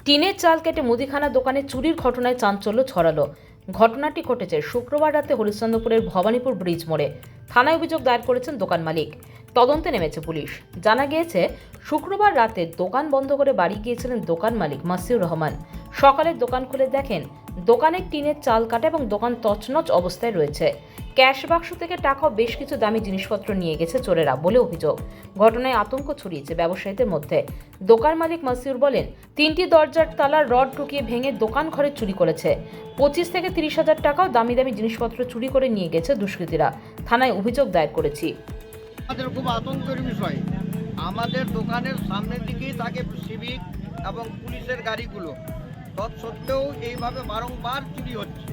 টিনের চাল কেটে মুদিখানা দোকানে চুরির ঘটনায় চাঞ্চল্য ছড়ালো। ঘটনাটি ঘটেছে শুক্রবার রাতে হরিশ্চন্দ্রপুরের ভবানীপুর ব্রিজ মোড়ে। থানায় অভিযোগ দায়ের করেছেন দোকান মালিক। তদন্তে নেমেছে পুলিশ। জানা গিয়েছে, শুক্রবার রাতে দোকান বন্ধ করে বাড়ি গিয়েছিলেন দোকান মালিক মাসিউর রহমান। সকালে দোকান খুলে দেখেন দোকানের টিনের চাল কাটা এবং দোকান তছনছ অবস্থায় রয়েছে। ক্যাশ বাক্স থেকে টাকা ও বেশ কিছু দামি জিনিসপত্র নিয়ে গেছে চোরেরা বলে অভিযোগ। ঘটনায় আতঙ্ক ছড়িয়েছে ব্যবসায়ীদের মধ্যে। দোকান মালিক মাসিউর বলেন, 3টি দরজার তালা রড ঢুকিয়ে ভেঙে দোকান ঘরে চুরি করেছে। 25 থেকে 30 হাজার টাকাও দামি দামি জিনিসপত্র চুরি করে নিয়ে গেছে দুষ্কৃতীরা। থানায় অভিযোগ দায়ের করেছি। আমাদের খুব আতঙ্কের বিষয়, আমাদের দোকানের সামনের দিকেই থাকে সিভিক এবং পুলিশের গাড়িগুলো, তৎসত্ত্বেও এইভাবে বারংবার চুরি হচ্ছে।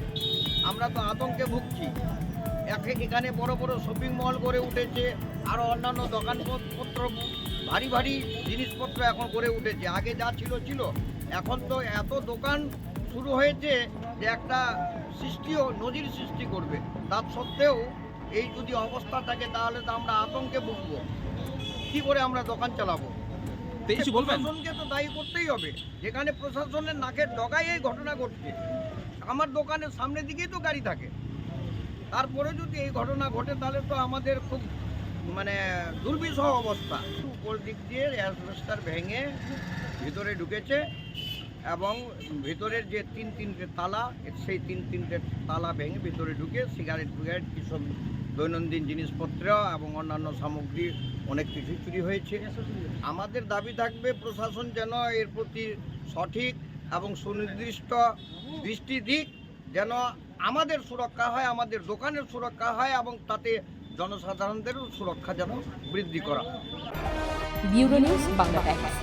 আমরা তো আতঙ্কে ভুগছি। এখানে বড় বড় শপিং মল গড়ে উঠেছে, আরও অন্যান্য দোকানপত্র, ভারী ভারী জিনিসপত্র এখন গড়ে উঠেছে। আগে যা ছিল ছিল, এখন তো এত দোকান শুরু হয়েছে যে একটা নজির সৃষ্টি করবে। তার সত্ত্বেও এই যদি অবস্থা থাকে তাহলে তো আমরা আতঙ্কে ভুগবো। কি করে আমরা দোকান চালাবো? প্রশাসনকে তো দায়ী করতেই হবে। যেখানে প্রশাসনের নাকের ডগায় এই ঘটনা ঘটছে, আমার দোকানের সামনের দিকেই তো গাড়ি থাকে, তারপরে যদি এই ঘটনা ঘটে তাহলে তো আমাদের খুব দুর্বিষহ অবস্থা। উপর দিক দিয়ে অ্যাসবেস্টার ভেঙে ভিতরে ঢুকেছে এবং ভিতরের যে তিনটে তালা, সেই তিনটে তালা ভেঙে ভিতরে ঢুকে সিগারেট কিছু দৈনন্দিন জিনিসপত্র এবং অন্যান্য সামগ্রী অনেক কিছু চুরি হয়েছে। আমাদের দাবি থাকবে প্রশাসন যেন এর প্রতি সঠিক এবং সুনির্দিষ্ট দৃষ্টি দিক, যেন আমাদের সুরক্ষা হয়, আমাদের দোকানের সুরক্ষা হয় এবং তাতে জনসাধারণদেরও সুরক্ষা যেন বৃদ্ধি করা। Bureau news, Bangla Times.